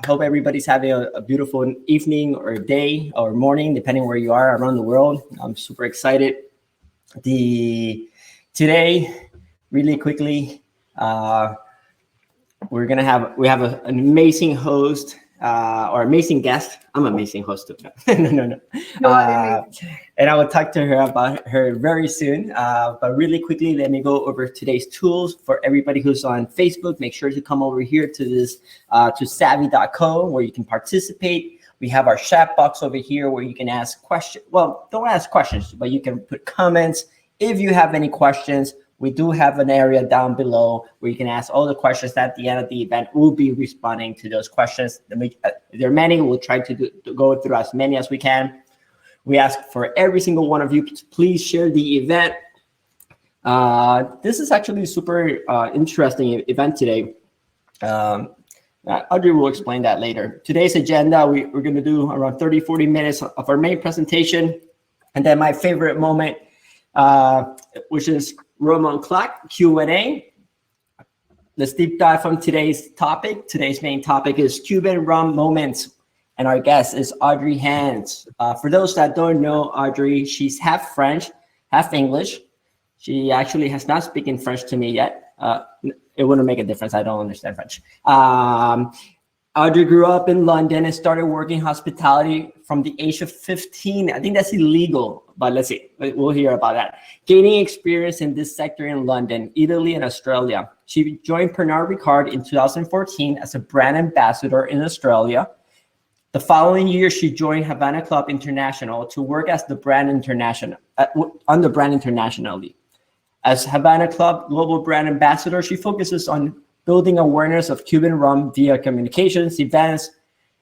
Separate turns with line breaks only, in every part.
hope everybody's having a beautiful evening or day or morning, depending where you are around the world. I'm super excited. Today, really quickly, we have an amazing host or amazing guest. I'm an amazing host too. No. And I will talk to her about her very soon. But really quickly, let me go over today's tools for everybody who's on Facebook. Make sure to come over here to this to savvy.co where you can participate. We have our chat box over here where you can ask questions. Well, don't ask questions, but you can put comments. If you have any questions, we do have an area down below where you can ask all the questions. At the end of the event, we'll be responding to those questions. There are many. We'll try to go through as many as we can. We ask for every single one of you to please share the event. This is actually a super interesting event today. Audrey will explain that later. Today's agenda, we're going to do around 30, 40 minutes of our main presentation. And then my favorite moment, which is Rum on Clock, Q&A. Let's deep dive on today's topic. Today's main topic is Cuban Rum moments. And our guest is Audrey Hans. For those that don't know Audrey, she's half French, half English. She actually has not spoken French to me yet. It wouldn't make a difference. I don't understand French. Audrey grew up in London and started working hospitality from the age of 15. I think that's illegal, but let's see. We'll hear about that. Gaining experience in this sector in London, Italy, and Australia. She joined Pernod Ricard in 2014 as a brand ambassador in Australia. The following year, she joined Havana Club International to work as the brand international on the brand internationally. As Havana Club Global Brand Ambassador, she focuses on building awareness of Cuban rum via communications, events,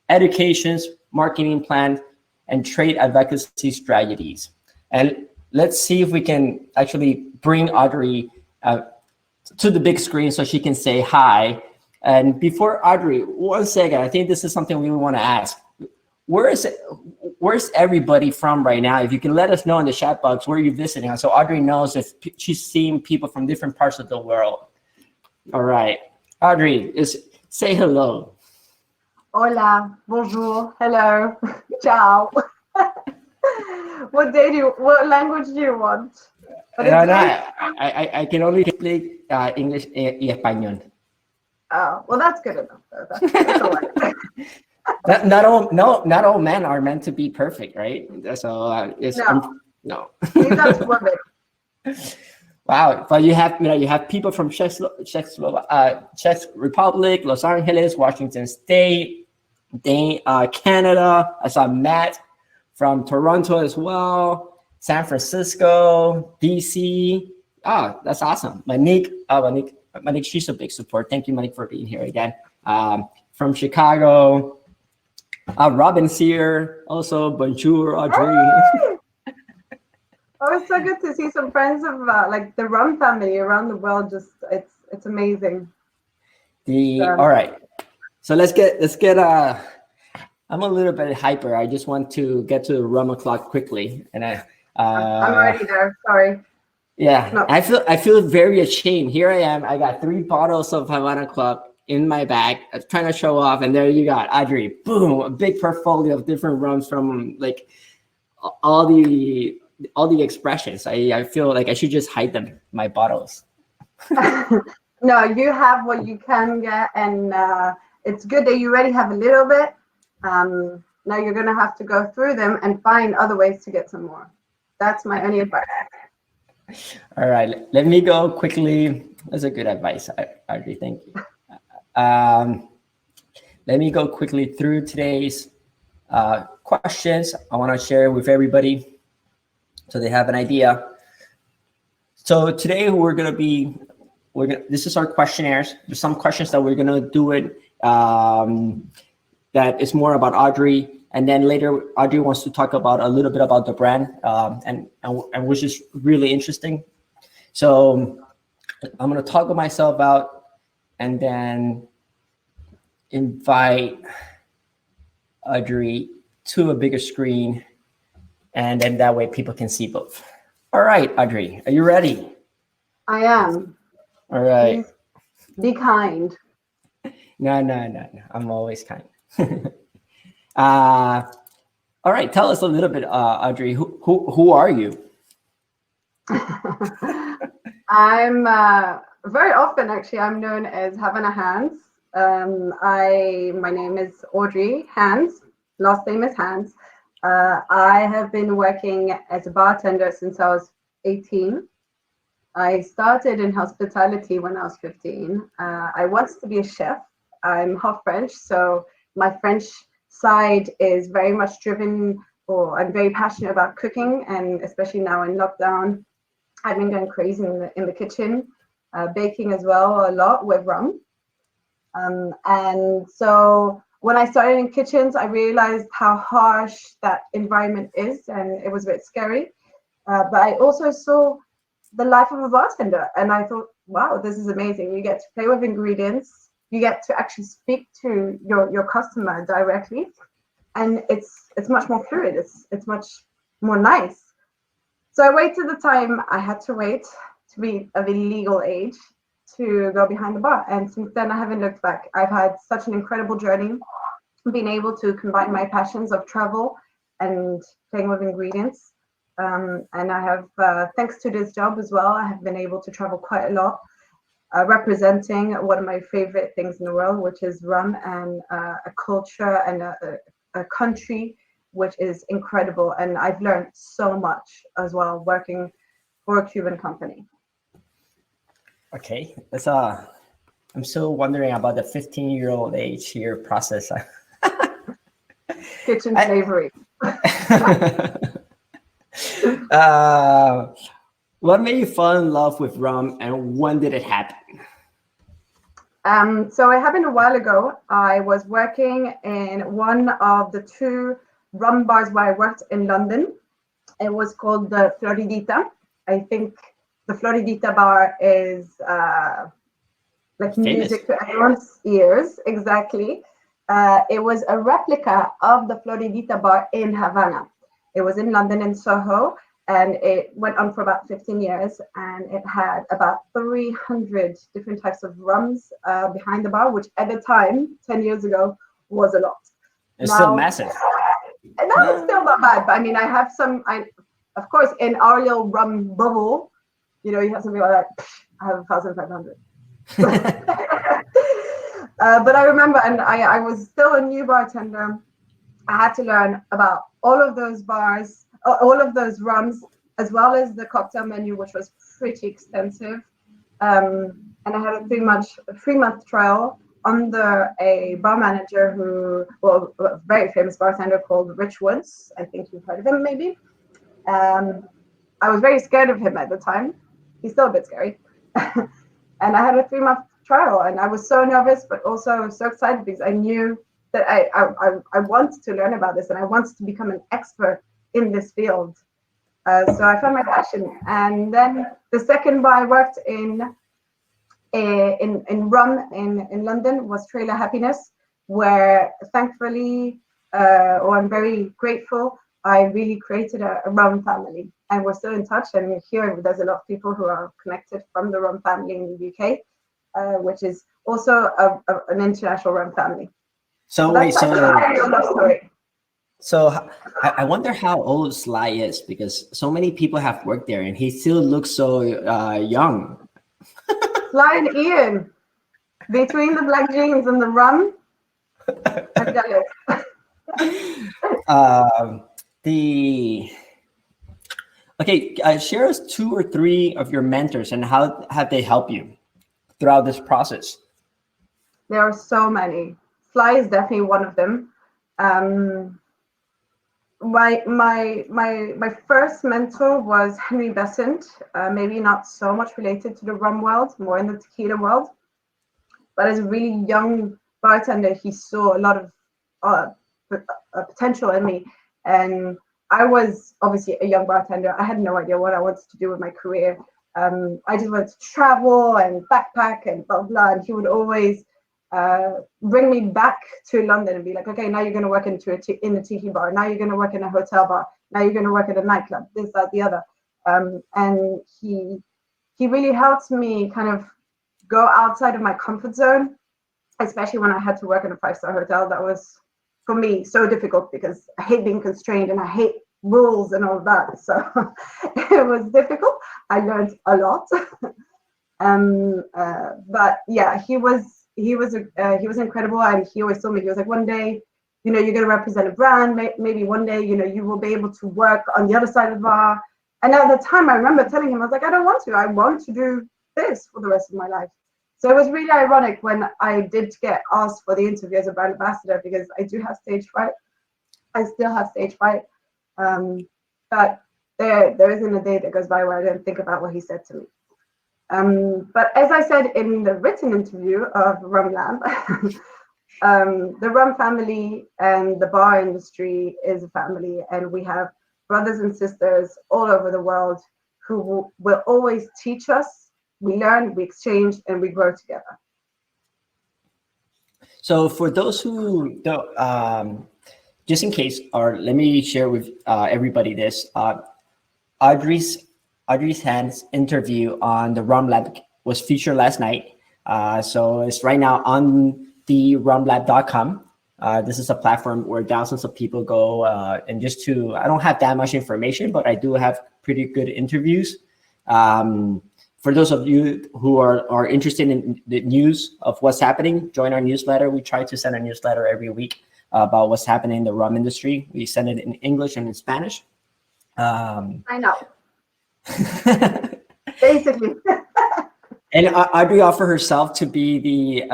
educations, marketing plans, and trade advocacy strategies. And let's see if we can actually bring Audrey to the big screen so she can say hi. And before Audrey, 1 second, I think this is something we want to ask. Where's everybody from right now? If you can let us know in the chat box where you're visiting, so Audrey knows if she's seeing people from different parts of the world. All right, Audrey, say hello.
Hola, bonjour, hello, ciao. What language do you want?
I can only speak English y español.
Oh, well, that's good enough, though. That's all right.
Not all men are meant to be perfect, right? So no.
That's women.
Wow, but you have people from Czech Republic, Los Angeles, Washington State, Canada. I saw Matt from Toronto as well, San Francisco, DC. Oh, that's awesome. Monique, she's a big support. Thank you, Monique, for being here again. From Chicago, Robin's here. Also, bonjour, Audrey.
Oh, it's so good to see some friends of like the Rum family around the world. Just it's amazing.
All right, so let's get. I'm a little bit hyper. I just want to get to the Rum o'clock quickly, and I'm
already there. Sorry.
Yeah, no. I feel very ashamed. Here I am. I got 3 bottles of Havana Club in my bag. I'm trying to show off, and there you got Audrey. Boom, a big portfolio of different rums from like all the expressions. I feel like I should just hide them, my bottles.
No, you have what you can get, and it's good that you already have a little bit. Now you're gonna have to go through them and find other ways to get some more. That's my only advice.
All right, let me go quickly. That's a good advice, Audrey. Thank you. Let me go quickly through today's questions. I want to share with everybody so they have an idea. So today this is our questionnaires. There's some questions that we're gonna do it that is more about Audrey. And then later, Audrey wants to talk about a little bit about the brand, and which is really interesting. So I'm going to talk myself out and then invite Audrey to a bigger screen, and then that way people can see both. All right, Audrey, are you ready?
I am.
All right.
Please be kind.
No. I'm always kind. All right, tell us a little bit, Audrey. Who are you?
I'm very often actually I'm known as Havana Hands. My name is Audrey Hands. Last name is Hands. I have been working as a bartender since I was 18. I started in hospitality when I was 15. I wanted to be a chef. I'm half French, so my French side is very much driven, or I'm very passionate about cooking, and especially now in lockdown, I've been going crazy in the kitchen, baking as well a lot with rum. And so when I started in kitchens, I realized how harsh that environment is, and it was a bit scary. But I also saw the life of a bartender, and I thought, wow, this is amazing. You get to play with ingredients, you get to actually speak to your customer directly, and it's much more fluid. It's much more nice. So I waited the time I had to wait to be of a legal age to go behind the bar. And since then, I haven't looked back. I've had such an incredible journey, being able to combine my passions of travel and playing with ingredients. And I have, thanks to this job as well, I have been able to travel quite a lot, representing one of my favorite things in the world, which is rum, and a culture and a country which is incredible. And I've learned so much as well working for a Cuban company.
Okay, that's I'm still wondering about the 15-year-old age here process.
Kitchen slavery.
What made you fall in love with rum, and when did it happen?
So it happened a while ago. I was working in one of the two rum bars where I worked in London. It was called the Floridita. I think the Floridita bar is like
Famous.
music to everyone's ears. Exactly. It was a replica of the Floridita bar in Havana. It was in London, in Soho, and it went on for about 15 years, and it had about 300 different types of rums behind the bar, which at the time, 10 years ago, was a lot.
It's still massive.
And now it's still not bad, but I mean, I have some, of course, in our little rum bubble, you know, you have something like that, I have 1,500. But I remember, and I was still a new bartender. I had to learn about all of those bars, all of those rums, as well as the cocktail menu, which was pretty extensive. And I had a 3-month trial under a bar manager a very famous bartender called Rich Woods. I think you've heard of him, maybe. I was very scared of him at the time. He's still a bit scary. And I had a 3-month trial, and I was so nervous, but also so excited because I knew that I wanted to learn about this, and I wanted to become an expert in this field. So I found my passion. And then the second bar I worked in rum in London was Trailer Happiness, where thankfully, or I'm very grateful, I really created a rum family, and we're still in touch. And here there's a lot of people who are connected from the rum family in the UK, which is also an international rum family.
So
wait,
so I wonder how old Sly is, because so many people have worked there, and he still looks so young.
Sly and Ian, between the black jeans and the rum, I'm jealous.
Share us 2 or 3 of your mentors, and how have they helped you throughout this process?
There are so many. Sly is definitely one of them. My first mentor was Henry Besant, maybe not so much related to the rum world, more in the tequila world. But as a really young bartender, he saw a lot of potential in me. And I was obviously a young bartender. I had no idea what I wanted to do with my career. I just wanted to travel and backpack and blah, blah. And he would always bring me back to London and be like, okay, now you're going to work in a tiki bar. Now you're going to work in a hotel bar. Now you're going to work at a nightclub, this, that, the other. And he really helped me kind of go outside of my comfort zone especially when I had to work in a 5-star hotel. That was, for me, so difficult because I hate being constrained and I hate rules and all that. So it was difficult. I learned a lot. But yeah, he was incredible, and he always told me, he was like, one day, you're going to represent a brand. Maybe one day, you will be able to work on the other side of the bar. And at the time, I remember telling him, I was like, I don't want to. I want to do this for the rest of my life. So it was really ironic when I did get asked for the interview as a brand ambassador, because I do have stage fright. I still have stage fright. But there isn't a day that goes by where I don't think about what he said to me. But as I said in the written interview of Rum Lab, the rum family and the bar industry is a family, and we have brothers and sisters all over the world who will always teach us. We learn, we exchange, and we grow together.
So for those who don't, just in case, or let me share with everybody this. Audrey's Hand's interview on the Rum Lab was featured last night. So it's right now on the rumlab.com. This is a platform where thousands of people go, and I don't have that much information, but I do have pretty good interviews. For those of you who are interested in the news of what's happening, join our newsletter. We try to send a newsletter every week about what's happening in the rum industry. We send it in English and in Spanish.
I know. Basically.
And Audrey offered herself to be the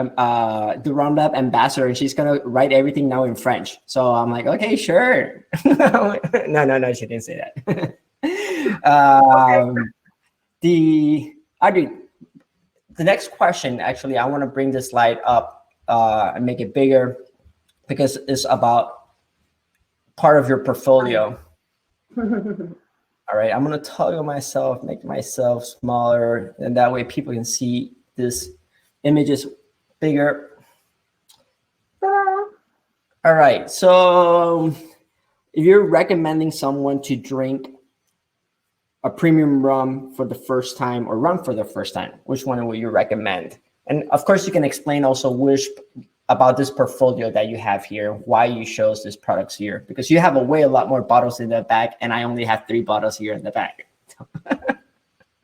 Rum Lab ambassador, and she's gonna write everything now in French. So I'm like, okay, sure. No, she didn't say that. Audrey, the next question, actually, I want to bring this slide up and make it bigger, because it's about part of your portfolio. All right, I'm gonna toggle myself, make myself smaller, and that way people can see this images bigger. All right, so if you're recommending someone to drink a premium rum for the first time, or rum for the first time, which one would you recommend? And of course, you can explain also about this portfolio that you have here, why you chose this products here, because you have a lot more bottles in the back, and I only have 3 bottles here in the back.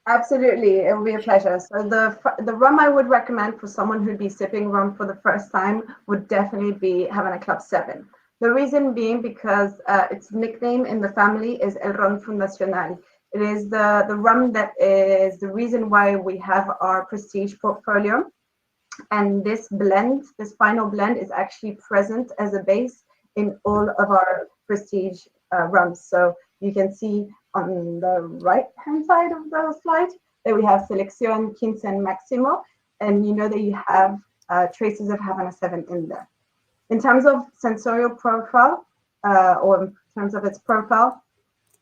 Absolutely, it will be a pleasure. So the rum I would recommend for someone who'd be sipping rum for the first time would definitely be Havana Club 7. The reason being because its nickname in the family is El Ron Fundacional. It is the rum that is the reason why we have our prestige portfolio. And this final blend is actually present as a base in all of our prestige rums. So you can see on the right-hand side of the slide that we have Selección, Quince, and Maximo, and you know that you have traces of Havana 7 in there. In terms of sensorial profile, or in terms of its profile,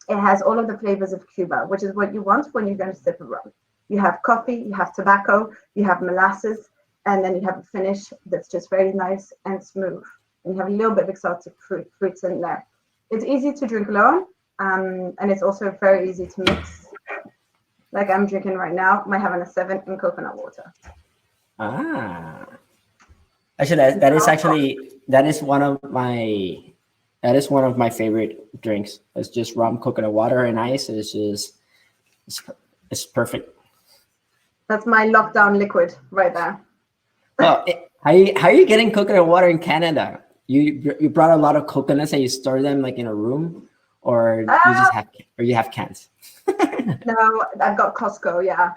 it has all of the flavors of Cuba, which is what you want when you're going to sip a rum. You have coffee, you have tobacco, you have molasses, and then you have a finish that's just very nice and smooth. And you have a little bit of exotic fruits in there. It's easy to drink alone, and it's also very easy to mix. Like I'm drinking right now, my Havana 7 in coconut water.
Actually, that is one of my favorite drinks. It's just rum, coconut water, and ice. It's perfect.
That's my lockdown liquid right there.
Well, how are you getting coconut water in Canada? You brought a lot of coconuts and you store them like in a room, or you have cans?
No, I've got Costco. Yeah.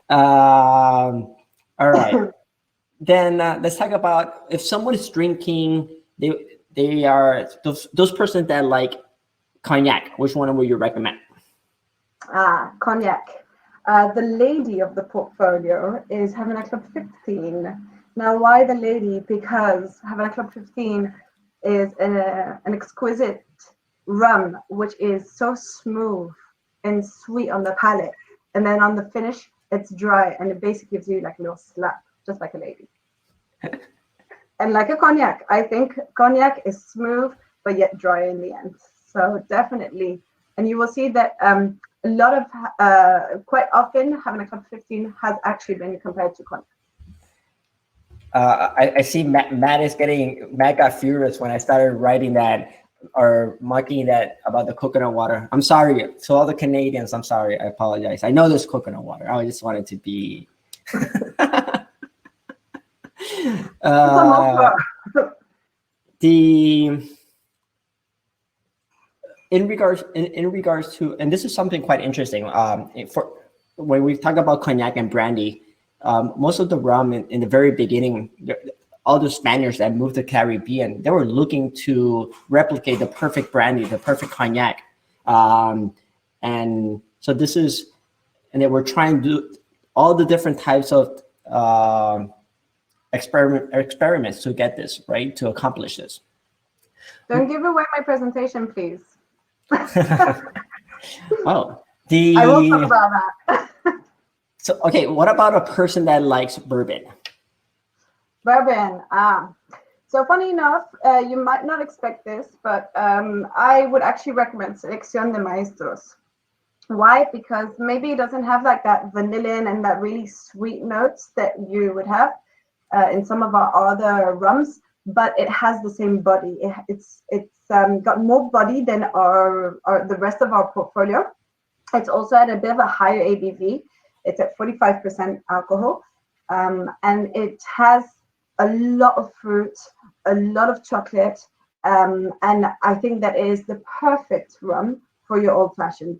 All right. Then let's talk about if someone is drinking. They are those persons that like cognac. Which one would you recommend?
Cognac. The lady of the portfolio is Havana Club 15. Now, why the lady? Because Havana Club 15 is an exquisite rum, which is so smooth and sweet on the palate. And then on the finish, it's dry, and it basically gives you like a little slap, just like a lady. And like a cognac, I think cognac is smooth, but yet dry in the end. So definitely. And you will see that a lot of, quite often, Havana Club 15 has actually been compared to cognac.
I see Matt got furious when I started writing that or marking that about the coconut water. I'm sorry. To all the Canadians, I'm sorry. I apologize. I know there's coconut water. I just wanted to be. The in regards to, and this is something quite interesting. For when we talk about cognac and brandy, most of the rum in the very beginning, all the Spaniards that moved to the Caribbean, they were looking to replicate the perfect brandy, the perfect cognac, and so this is, and they were trying to do all the different types of experiments to get this right, to accomplish this.
Don't give away my presentation, please.
Oh,
I will talk about that.
So, okay, what about a person that likes bourbon?
Bourbon. So funny enough, you might not expect this, but I would actually recommend Selección de Maestros. Why? Because maybe it doesn't have like that vanillin and that really sweet notes that you would have in some of our other rums, but it has the same body. It's got more body than the rest of our portfolio. It's also at a bit of a higher ABV. It's at 45% alcohol, and it has a lot of fruit, a lot of chocolate, and I think that is the perfect rum for your old fashioned.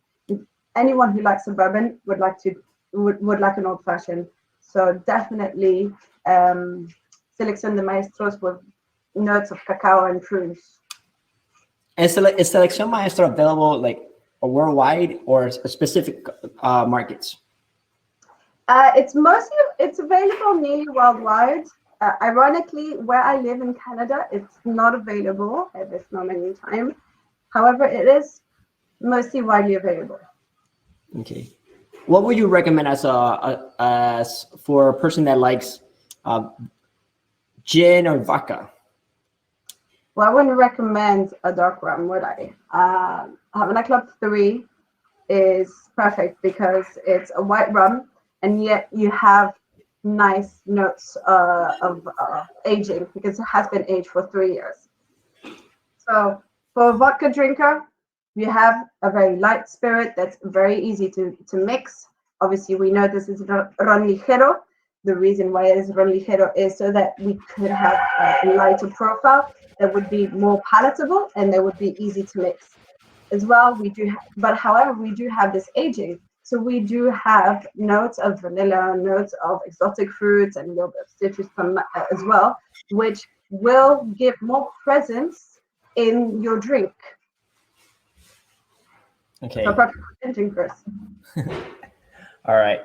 Anyone who likes a bourbon would like an old fashioned. So definitely Selección de Maestros with notes of cacao and prunes.
Is Selección Maestro available like worldwide or specific markets?
It's available nearly worldwide. Ironically, where I live in Canada, it's not available at this moment in time. However, it is mostly widely available.
Okay, what would you recommend as for a person that likes gin or vodka?
Well, I wouldn't recommend a dark rum, would I? Havana Club 3 is perfect because it's a white rum, and yet you have nice notes of aging because it has been aged for 3 years. So for a vodka drinker, you have a very light spirit that's very easy to mix. Obviously, we know this is ron ligero. The reason why it is ron ligero is so that we could have a lighter profile that would be more palatable and that would be easy to mix. As well, we do, however, we do have this aging. So we do have notes of vanilla, notes of exotic fruits, and a little bit of citrus as well, which will give more presence in your drink.
Okay.
So perfect for drinkers.
All right.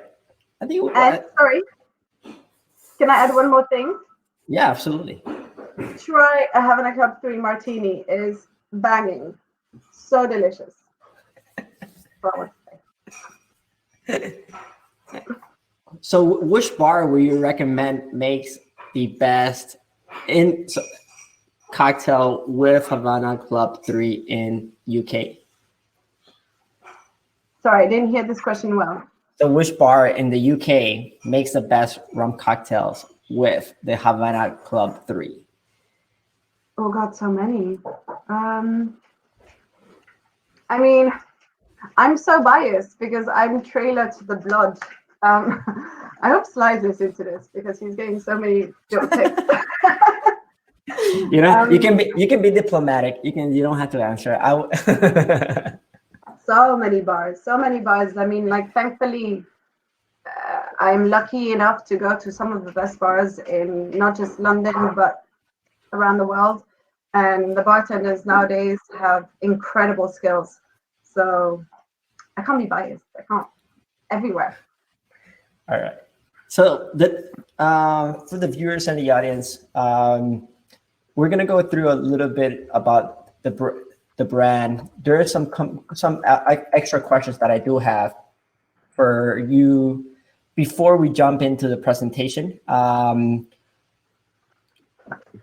I think.
Sorry, can I add one more thing?
Yeah, absolutely.
Try a Havana Club 3 martini. Is banging, so delicious.
So which bar would you recommend makes the best cocktail with Havana Club 3 in UK?
Sorry, I didn't hear this question well.
So which bar in the UK makes the best rum cocktails with the Havana Club 3?
Oh God, so many. I mean, I'm so biased because I'm trailer to the blood. I hope Slides is into this because he's getting so many joke tips.
You know, you can be diplomatic. You don't have to answer.
So many bars. I mean, like, thankfully, I'm lucky enough to go to some of the best bars in not just London but around the world, and the bartenders nowadays have incredible skills. So I can't be biased. I can't. Everywhere.
All right. So for the viewers and the audience, we're gonna go through a little bit about the brand. There are some extra questions that I do have for you before we jump into the presentation.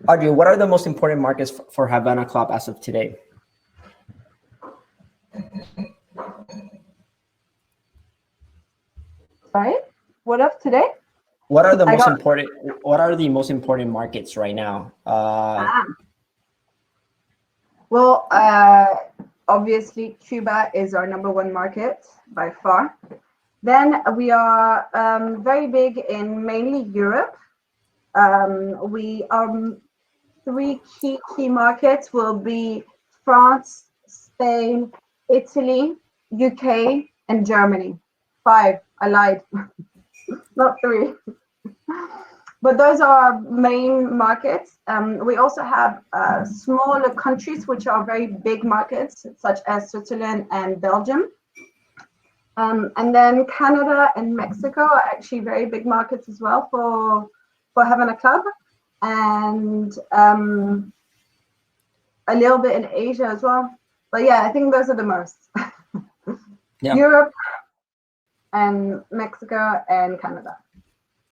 Audrey, what are the most important markets for Havana Club as of today?
Sorry, what of today?
What are the
I
most
got-
important? What are the most important markets right now?
Well, obviously, Cuba is our #1 market by far. Then we are very big in mainly Europe. We are three key markets will be France, Spain, Italy, UK, and Germany. 5. I lied, not 3. But those are our main markets. We also have smaller countries which are very big markets, such as Switzerland and Belgium. And then Canada and Mexico are actually very big markets as well for Havana Club. And a little bit in Asia as well. But yeah, I think those are the most.
Yeah.
Europe and Mexico and Canada.